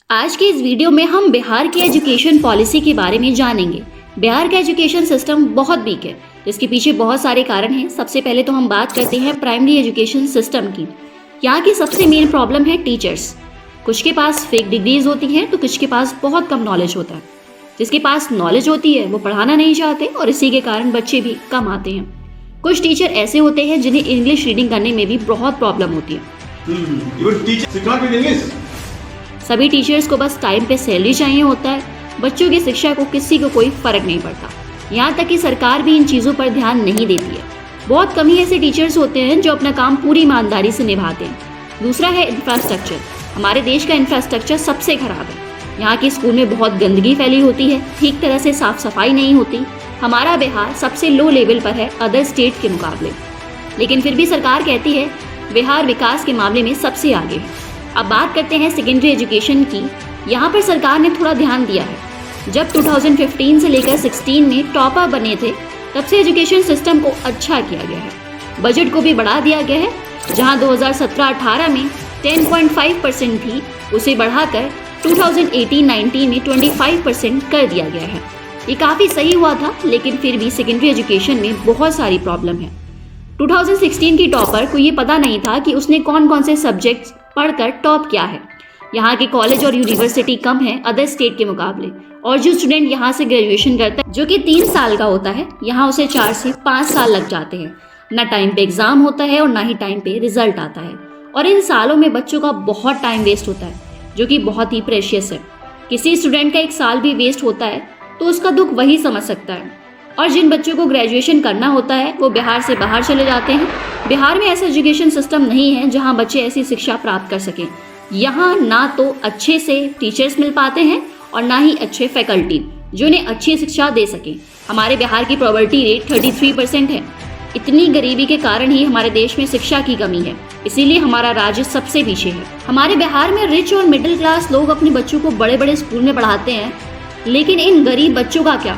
आज के इस वीडियो में हम बिहार की एजुकेशन पॉलिसी के बारे में जानेंगे। बिहार का एजुकेशन सिस्टम बहुत वीक है, जिसके पीछे बहुत सारे कारण हैं। सबसे पहले तो हम बात करते हैं प्राइमरी एजुकेशन सिस्टम की। यहाँ की सबसे मेन प्रॉब्लम है टीचर्स। कुछ के पास फेक डिग्रीज होती हैं तो कुछ के पास बहुत कम नॉलेज होता है। जिसके पास नॉलेज होती है वो पढ़ाना नहीं चाहते और इसी के कारण बच्चे भी कम आते हैं। कुछ टीचर ऐसे होते हैं जिन्हें इंग्लिश रीडिंग करने में भी बहुत प्रॉब्लम होती है। सभी टीचर्स को बस टाइम पे सैलरी चाहिए होता है। बच्चों की शिक्षा को किसी को कोई फर्क नहीं पड़ता। यहाँ तक कि सरकार भी इन चीज़ों पर ध्यान नहीं देती है। बहुत कम ही ऐसे टीचर्स होते हैं जो अपना काम पूरी ईमानदारी से निभाते हैं। दूसरा है इंफ्रास्ट्रक्चर। हमारे देश का इंफ्रास्ट्रक्चर सबसे खराब है। यहाँ के स्कूल में बहुत गंदगी फैली होती है, ठीक तरह से साफ सफाई नहीं होती। हमारा बिहार सबसे लो लेवल पर है अदर स्टेट के मुकाबले, लेकिन फिर भी सरकार कहती है बिहार विकास के मामले में सबसे आगे है। अब बात करते हैं सेकेंडरी एजुकेशन की। यहाँ पर सरकार ने थोड़ा ध्यान दिया है। जब 2015 से लेकर 16 में टॉपर बने थे, तब से एजुकेशन सिस्टम को अच्छा किया गया है। बजट को भी बढ़ा दिया गया है। जहाँ 2017-18 में 10.5% थी, उसे बढ़ाकर 2018-19 में 25% कर दिया गया है। ये काफ़ी सही हुआ था, लेकिन फिर भी सेकेंडरी एजुकेशन में बहुत सारी प्रॉब्लम है। 2016 की टॉपर को ये पता नहीं था कि उसने कौन कौन से सब्जेक्ट्स पढ़कर टॉप किया है। यहाँ के कॉलेज और यूनिवर्सिटी कम है अदर स्टेट के मुकाबले, और जो स्टूडेंट यहाँ से ग्रेजुएशन करता है, जो कि 3 साल का होता है, यहाँ उसे 4 से 5 साल लग जाते हैं। ना टाइम पे एग्जाम होता है और ना ही टाइम पे रिजल्ट आता है, और इन सालों में बच्चों का बहुत टाइम वेस्ट होता है, जो कि बहुत ही प्रेशियस है। किसी स्टूडेंट का 1 साल भी वेस्ट होता है तो उसका दुख वही समझ सकता है। और जिन बच्चों को ग्रेजुएशन करना होता है वो बिहार से बाहर चले जाते हैं। बिहार में ऐसा एजुकेशन सिस्टम नहीं है जहां बच्चे ऐसी शिक्षा प्राप्त कर सकें। यहाँ ना तो अच्छे से टीचर्स मिल पाते हैं और ना ही अच्छे फैकल्टी जो उन्हें अच्छी शिक्षा दे सकें। हमारे बिहार की पॉवर्टी रेट 33% है। इतनी गरीबी के कारण ही हमारे देश में शिक्षा की कमी है, इसीलिए हमारा राज्य सबसे पीछे है। हमारे बिहार में रिच और मिडिल क्लास लोग अपने बच्चों को बड़े बड़े स्कूल में पढ़ाते हैं, लेकिन इन गरीब बच्चों का क्या,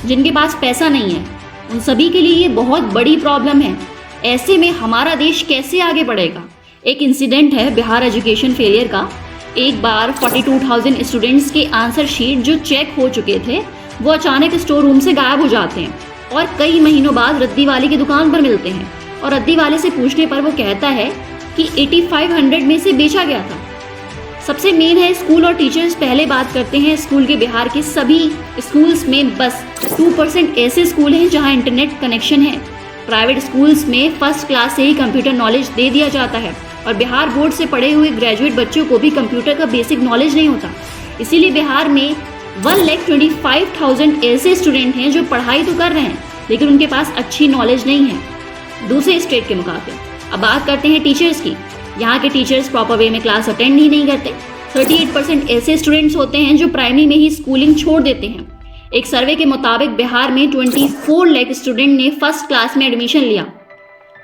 जिनके पास पैसा नहीं है, उन सभी के लिए ये बहुत बड़ी प्रॉब्लम है। ऐसे में हमारा देश कैसे आगे बढ़ेगा। एक इंसिडेंट है बिहार एजुकेशन फेलियर का। एक बार 42,000 स्टूडेंट्स के आंसर शीट जो चेक हो चुके थे वो अचानक स्टोर रूम से गायब हो जाते हैं और कई महीनों बाद रद्दी वाले की दुकान पर मिलते हैं, और रद्दी वाले से पूछने पर वो कहता है कि 8500 में से बेचा गया था। सबसे मेन है स्कूल और टीचर्स। पहले बात करते हैं स्कूल के। बिहार के सभी स्कूल्स में बस 2% ऐसे स्कूल हैं जहां इंटरनेट कनेक्शन है। प्राइवेट स्कूल्स में फर्स्ट क्लास से ही कंप्यूटर नॉलेज दे दिया जाता है, और बिहार बोर्ड से पढ़े हुए ग्रेजुएट बच्चों को भी कंप्यूटर का बेसिक नॉलेज नहीं होता। इसीलिए बिहार में 1,25,000 ऐसे स्टूडेंट हैं जो पढ़ाई तो कर रहे हैं, लेकिन उनके पास अच्छी नॉलेज नहीं है दूसरे स्टेट के मुकाबले। अब बात करते हैं टीचर्स की। यहाँ के टीचर्स प्रॉपर वे में क्लास अटेंड ही नहीं करते। 38% ऐसे स्टूडेंट्स होते हैं जो प्राइमरी में ही स्कूलिंग छोड़ देते हैं। एक सर्वे के मुताबिक बिहार में 24 लाख स्टूडेंट ने फर्स्ट क्लास में एडमिशन लिया।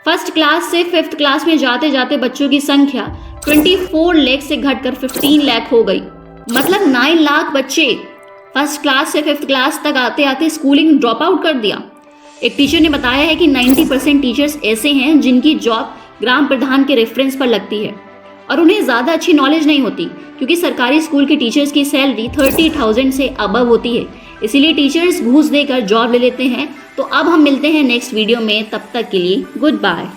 फर्स्ट क्लास से 5th क्लास में जाते जाते बच्चों की संख्या 24 लाख से घटकर 15 लाख हो गई। मतलब 9 लाख बच्चे फर्स्ट क्लास से 5th क्लास तक आते आते स्कूलिंग ड्रॉप आउट कर दिया। एक टीचर ने बताया है कि 90% टीचर्स ऐसे हैं जिनकी जॉब ग्राम प्रधान के रेफरेंस पर लगती है, और उन्हें ज़्यादा अच्छी नॉलेज नहीं होती, क्योंकि सरकारी स्कूल के टीचर्स की सैलरी 30,000 से अबव होती है। इसीलिए टीचर्स घूस देकर जॉब ले लेते हैं। तो अब हम मिलते हैं नेक्स्ट वीडियो में, तब तक के लिए गुड बाय।